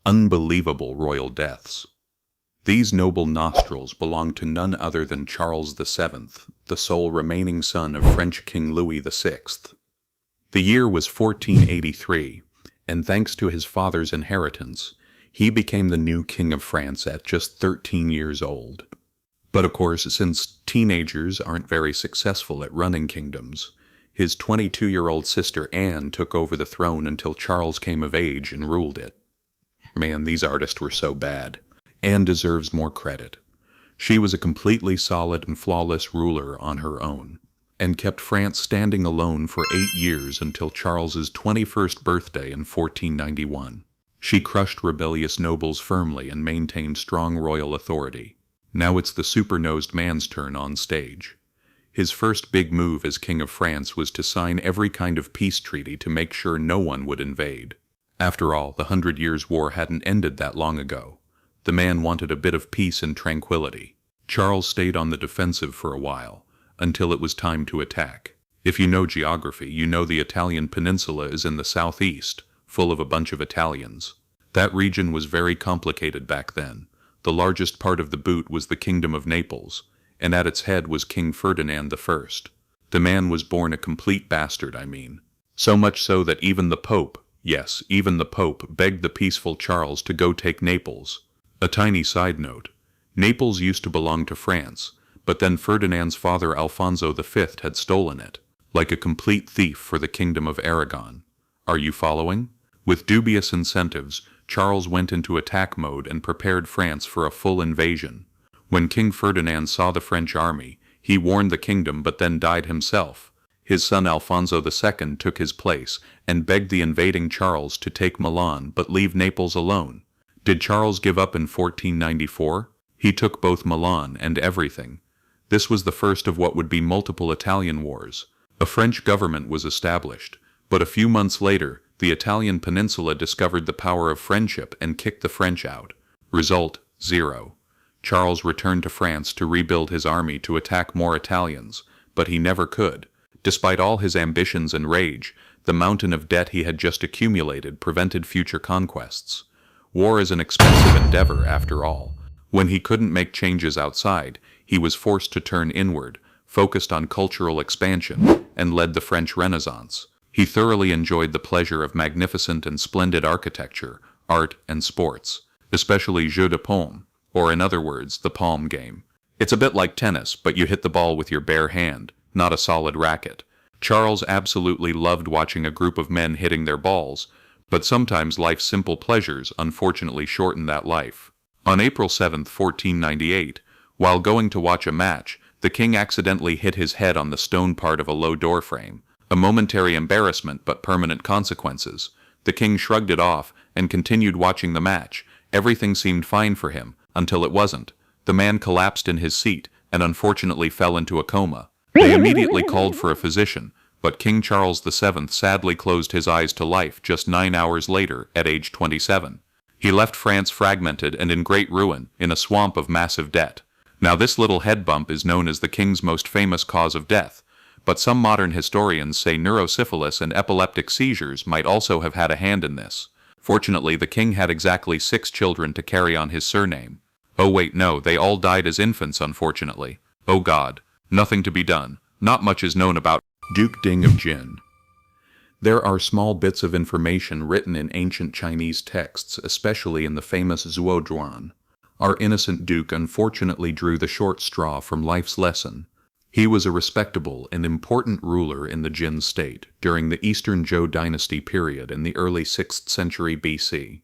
Unbelievable royal deaths. These noble nostrils belonged to none other than Charles VII, the sole remaining son of French King Louis VI. The year was 1483, and thanks to his father's inheritance, he became the new King of France at just 13 years old. But of course, since teenagers aren't very successful at running kingdoms, his 22-year-old sister Anne took over the throne until Charles came of age and ruled it. Man, these artists were so bad. Anne deserves more credit. She was a completely solid and flawless ruler on her own, and kept France standing alone for 8 years until Charles's 21st birthday in 1491. She crushed rebellious nobles firmly and maintained strong royal authority. Now it's the super-nosed man's turn on stage. His first big move as King of France was to sign every kind of peace treaty to make sure no one would invade. After all, the 100 Years' War hadn't ended that long ago. The man wanted a bit of peace and tranquility. Charles stayed on the defensive for a while, until it was time to attack. If you know geography, you know the Italian peninsula is in the southeast, full of a bunch of Italians. That region was very complicated back then. The largest part of the boot was the Kingdom of Naples, and at its head was King Ferdinand I. The man was born a complete bastard, I mean. So much so that even the Pope, yes, even the Pope, begged the peaceful Charles to go take Naples. A tiny side note. Naples used to belong to France, but then Ferdinand's father Alfonso V had stolen it, like a complete thief for the Kingdom of Aragon. Are you following? With dubious incentives, Charles went into attack mode and prepared France for a full invasion. When King Ferdinand saw the French army, he warned the kingdom but then died himself. His son Alfonso II took his place and begged the invading Charles to take Milan but leave Naples alone. Did Charles give up in 1494? He took both Milan and everything. This was the first of what would be multiple Italian wars. A French government was established, but a few months later, the Italian peninsula discovered the power of friendship and kicked the French out. Result, 0. Charles returned to France to rebuild his army to attack more Italians, but he never could. Despite all his ambitions and rage, the mountain of debt he had just accumulated prevented future conquests. War is an expensive endeavor, after all. When he couldn't make changes outside, he was forced to turn inward, focused on cultural expansion, and led the French Renaissance. He thoroughly enjoyed the pleasure of magnificent and splendid architecture, art, and sports, especially jeu de paume, or in other words, the palm game. It's a bit like tennis, but you hit the ball with your bare hand, not a solid racket. Charles absolutely loved watching a group of men hitting their balls, but sometimes life's simple pleasures unfortunately shorten that life. On April 7, 1498, while going to watch a match, the king accidentally hit his head on the stone part of a low doorframe. A momentary embarrassment but permanent consequences. The king shrugged it off and continued watching the match. Everything seemed fine for him, until it wasn't. The man collapsed in his seat and unfortunately fell into a coma. They immediately called for a physician, but King Charles VII sadly closed his eyes to life just 9 hours later at age 27. He left France fragmented and in great ruin, in a swamp of massive debt. Now this little head bump is known as the king's most famous cause of death, but some modern historians say neurosyphilis and epileptic seizures might also have had a hand in this. Fortunately, the king had exactly 6 children to carry on his surname. Oh wait, no, they all died as infants, unfortunately. Oh God, nothing to be done. Not much is known about Duke Ding of Jin. There are small bits of information written in ancient Chinese texts, especially in the famous Zhuozhuan. Our innocent duke unfortunately drew the short straw from life's lesson. He was a respectable and important ruler in the Jin state during the Eastern Zhou dynasty period in the early 6th century BC.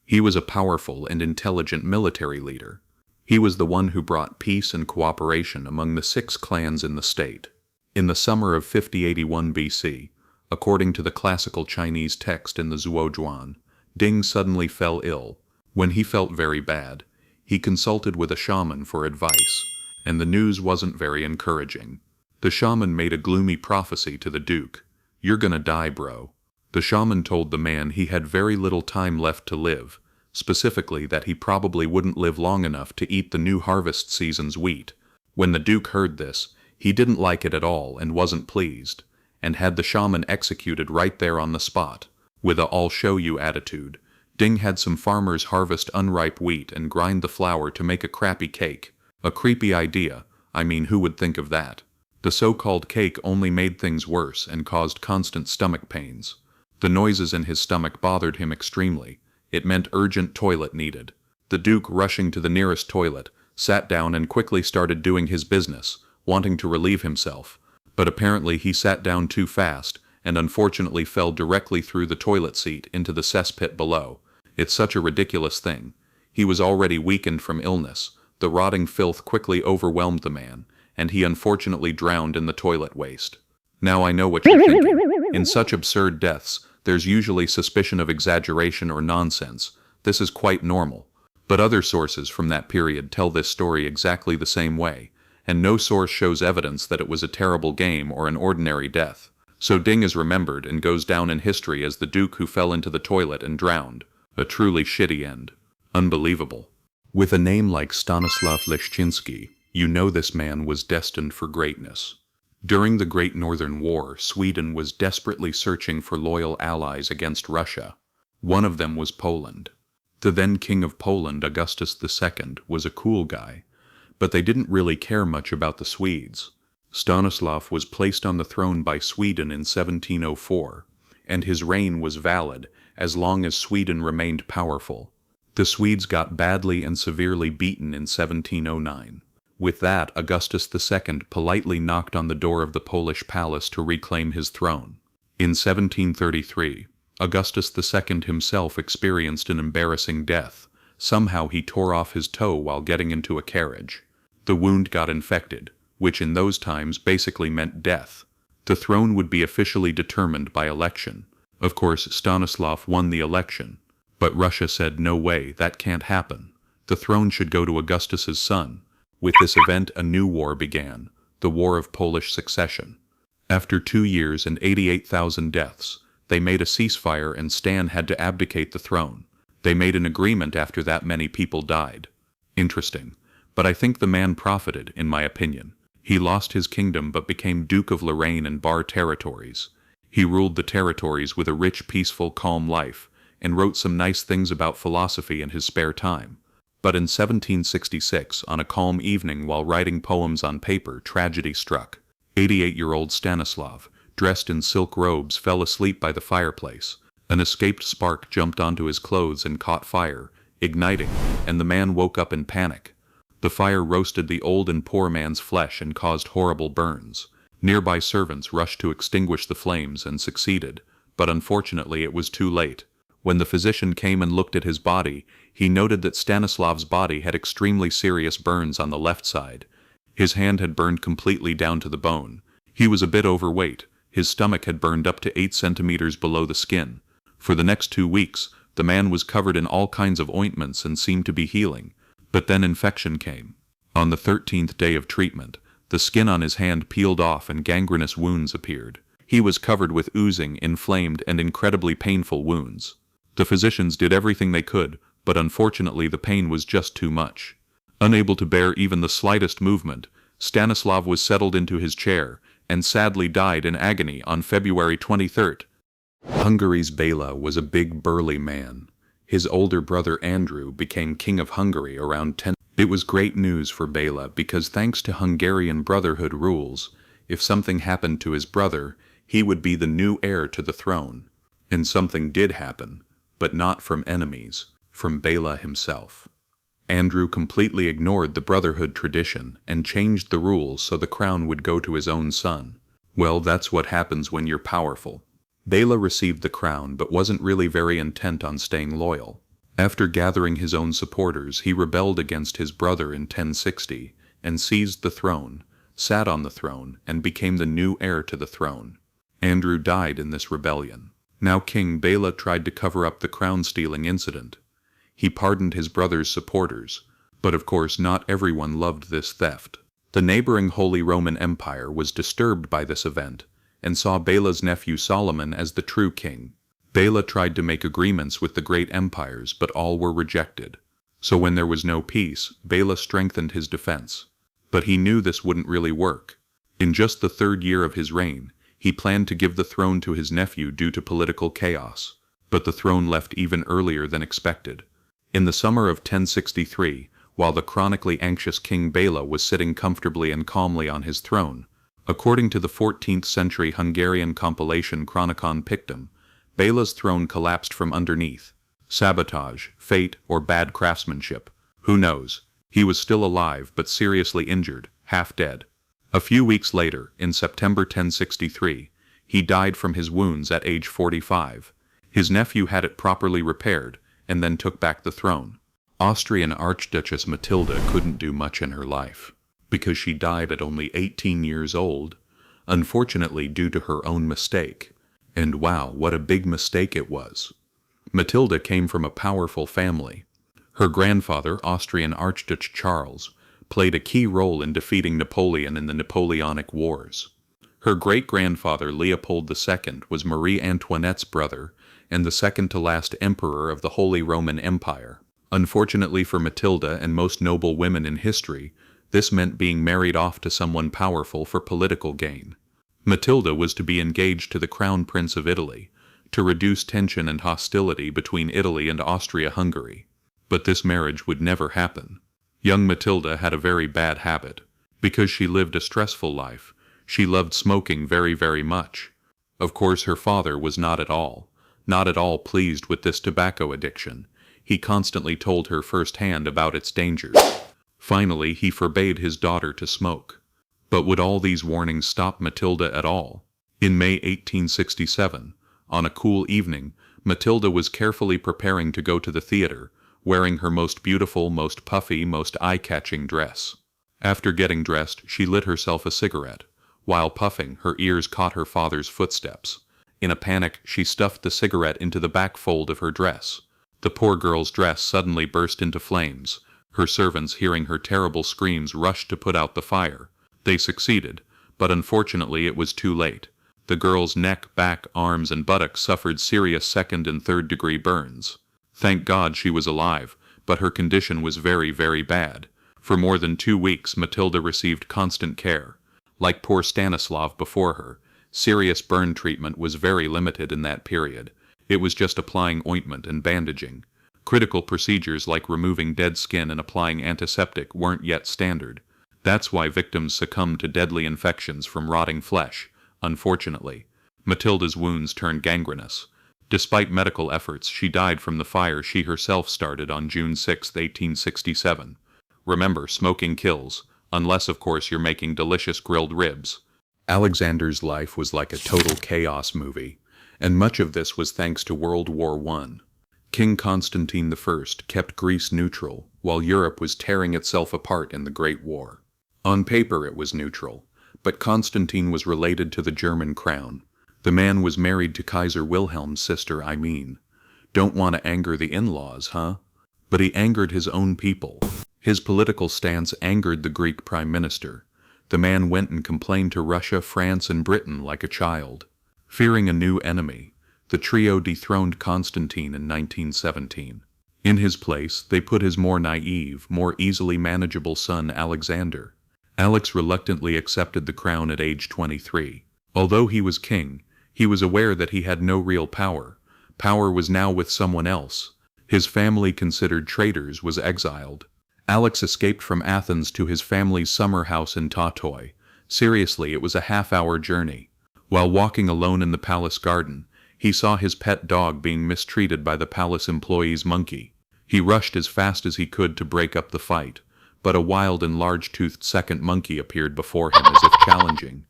He was a powerful and intelligent military leader. He was the one who brought peace and cooperation among the 6 clans in the state. In the summer of 5081 BC, according to the classical Chinese text in the Zhuozhuan, Ding suddenly fell ill. When he felt very bad, he consulted with a shaman for advice, and the news wasn't very encouraging. The shaman made a gloomy prophecy to the duke. "You're gonna die, bro." The shaman told the man he had very little time left to live, specifically that he probably wouldn't live long enough to eat the new harvest season's wheat. When the duke heard this, he didn't like it at all and wasn't pleased, and had the shaman executed right there on the spot. With a "I'll show you" attitude, Ding had some farmers harvest unripe wheat and grind the flour to make a crappy cake. A creepy idea, I mean, who would think of that? The so-called cake only made things worse and caused constant stomach pains. The noises in his stomach bothered him extremely. It meant urgent toilet needed. The Duke, rushing to the nearest toilet, sat down and quickly started doing his business, wanting to relieve himself. But apparently he sat down too fast, and unfortunately fell directly through the toilet seat into the cesspit below. It's such a ridiculous thing. He was already weakened from illness. The rotting filth quickly overwhelmed the man, and he unfortunately drowned in the toilet waste. Now I know what you're thinking. In such absurd deaths, there's usually suspicion of exaggeration or nonsense. This is quite normal. But other sources from that period tell this story exactly the same way, and no source shows evidence that it was a terrible game or an ordinary death. So Ding is remembered and goes down in history as the Duke who fell into the toilet and drowned. A truly shitty end. Unbelievable. With a name like Stanislav Leszczynski, you know this man was destined for greatness. During the Great Northern War, Sweden was desperately searching for loyal allies against Russia. One of them was Poland. The then King of Poland, Augustus II, was a cool guy, but they didn't really care much about the Swedes. Stanislav was placed on the throne by Sweden in 1704, and his reign was valid as long as Sweden remained powerful. The Swedes got badly and severely beaten in 1709. With that, Augustus II politely knocked on the door of the Polish palace to reclaim his throne. In 1733, Augustus II himself experienced an embarrassing death. Somehow he tore off his toe while getting into a carriage. The wound got infected, which in those times basically meant death. The throne would be officially determined by election. Of course, Stanislav won the election, but Russia said no way, that can't happen. The throne should go to Augustus's son. With this event, a new war began, the War of Polish Succession. After 2 years and 88,000 deaths, they made a ceasefire and Stan had to abdicate the throne. They made an agreement after that many people died. Interesting. But I think the man profited, in my opinion. He lost his kingdom but became Duke of Lorraine and Bar territories. He ruled the territories with a rich, peaceful, calm life, and wrote some nice things about philosophy in his spare time. But in 1766, on a calm evening while writing poems on paper, tragedy struck. 88-year-old Stanislav, dressed in silk robes, fell asleep by the fireplace. An escaped spark jumped onto his clothes and caught fire, igniting, and the man woke up in panic. The fire roasted the old and poor man's flesh and caused horrible burns. Nearby servants rushed to extinguish the flames and succeeded, but unfortunately it was too late. When the physician came and looked at his body, he noted that Stanislav's body had extremely serious burns on the left side. His hand had burned completely down to the bone. He was a bit overweight. His stomach had burned up to 8 centimeters below the skin. For the next 2 weeks, the man was covered in all kinds of ointments and seemed to be healing. But then infection came. On the 13th day of treatment, the skin on his hand peeled off and gangrenous wounds appeared. He was covered with oozing, inflamed, and incredibly painful wounds. The physicians did everything they could, but unfortunately the pain was just too much. Unable to bear even the slightest movement, Stanislav was settled into his chair, and sadly died in agony on February 23rd. Hungary's Bela was a big burly man. His older brother Andrew became king of Hungary around 10. It was great news for Bela because thanks to Hungarian Brotherhood rules, if something happened to his brother, he would be the new heir to the throne. And something did happen, but not from enemies, from Bela himself. Andrew completely ignored the Brotherhood tradition and changed the rules so the crown would go to his own son. Well, that's what happens when you're powerful. Bela received the crown but wasn't really very intent on staying loyal. After gathering his own supporters, he rebelled against his brother in 1060 and seized the throne, sat on the throne, and became the new heir to the throne. Andrew died in this rebellion. Now King Bela tried to cover up the crown-stealing incident. He pardoned his brother's supporters, but of course not everyone loved this theft. The neighboring Holy Roman Empire was disturbed by this event, and saw Bela's nephew Solomon as the true king. Bela tried to make agreements with the great empires, but all were rejected. So when there was no peace, Bela strengthened his defense. But he knew this wouldn't really work. In just the 3rd year of his reign, he planned to give the throne to his nephew due to political chaos. but the throne left even earlier than expected. In the summer of 1063, while the chronically anxious King Bela was sitting comfortably and calmly on his throne, according to the 14th century Hungarian compilation Chronicon Pictum, Bela's throne collapsed from underneath. Sabotage, fate, or bad craftsmanship. Who knows? He was still alive but seriously injured, half dead. A few weeks later, in September 1063, he died from his wounds at age 45. His nephew had it properly repaired, and then took back the throne. Austrian Archduchess Matilda couldn't do much in her life, because she died at only 18 years old, unfortunately due to her own mistake. And wow, what a big mistake it was. Matilda came from a powerful family. Her grandfather, Austrian Archduke Charles, played a key role in defeating Napoleon in the Napoleonic Wars. Her great-grandfather Leopold II was Marie Antoinette's brother and the second-to-last emperor of the Holy Roman Empire. Unfortunately for Matilda and most noble women in history, this meant being married off to someone powerful for political gain. Matilda was to be engaged to the Crown Prince of Italy, to reduce tension and hostility between Italy and Austria-Hungary. But this marriage would never happen. Young Matilda had a very bad habit. Because she lived a stressful life, she loved smoking very, very much. Of course, her father was not at all pleased with this tobacco addiction. He constantly told her firsthand about its dangers. Finally, he forbade his daughter to smoke. But would all these warnings stop Matilda at all? In May 1867, on a cool evening, Matilda was carefully preparing to go to the theater, wearing her most beautiful, most puffy, most eye-catching dress. After getting dressed, she lit herself a cigarette. While puffing, her ears caught her father's footsteps. In a panic, she stuffed the cigarette into the back fold of her dress. The poor girl's dress suddenly burst into flames. Her servants, hearing her terrible screams, rushed to put out the fire. They succeeded, but unfortunately it was too late. The girl's neck, back, arms, and buttocks suffered serious second- and third-degree burns. Thank God she was alive, but her condition was very, very bad. For more than 2 weeks, Matilda received constant care. Like poor Stanislav before her, serious burn treatment was very limited in that period. It was just applying ointment and bandaging. Critical procedures like removing dead skin and applying antiseptic weren't yet standard. That's why victims succumbed to deadly infections from rotting flesh. Unfortunately, Matilda's wounds turned gangrenous. Despite medical efforts, she died from the fire she herself started on June 6, 1867. Remember, smoking kills, unless of course you're making delicious grilled ribs. Alexander's life was like a total chaos movie, and much of this was thanks to World War I. King Constantine I kept Greece neutral, while Europe was tearing itself apart in the Great War. On paper it was neutral, but Constantine was related to the German crown. The man was married to Kaiser Wilhelm's sister, Don't want to anger the in-laws, huh? But he angered his own people. His political stance angered the Greek prime minister. The man went and complained to Russia, France, and Britain like a child. Fearing a new enemy, the trio dethroned Constantine in 1917. In his place, they put his more naive, more easily manageable son Alexander. Alex reluctantly accepted the crown at age 23. Although he was king, he was aware that he had no real power. Power was now with someone else. His family, considered traitors, was exiled. Alex escaped from Athens to his family's summer house in Tautoi. Seriously, it was a half-hour journey. While walking alone in the palace garden, he saw his pet dog being mistreated by the palace employee's monkey. He rushed as fast as he could to break up the fight, but a wild and large-toothed second monkey appeared before him as if challenging.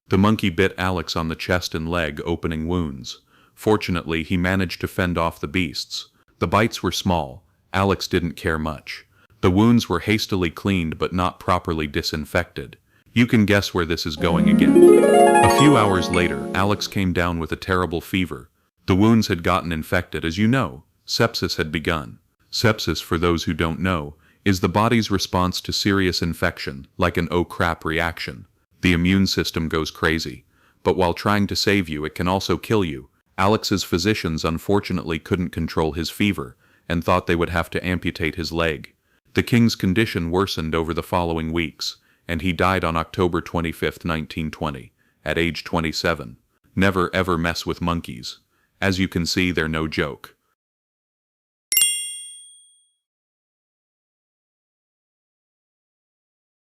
The monkey bit Alex on the chest and leg, opening wounds. Fortunately, he managed to fend off the beasts. The bites were small. Alex didn't care much. The wounds were hastily cleaned but not properly disinfected. You can guess where this is going again. A few hours later, Alex came down with a terrible fever. The wounds had gotten infected, as you know. Sepsis had begun. Sepsis, for those who don't know, is the body's response to serious infection, like an oh crap reaction. The immune system goes crazy. But while trying to save you, it can also kill you. Alex's physicians unfortunately couldn't control his fever, and thought they would have to amputate his leg. The king's condition worsened over the following weeks, and he died on October 25, 1920, at age 27. Never ever mess with monkeys. As you can see, they're no joke.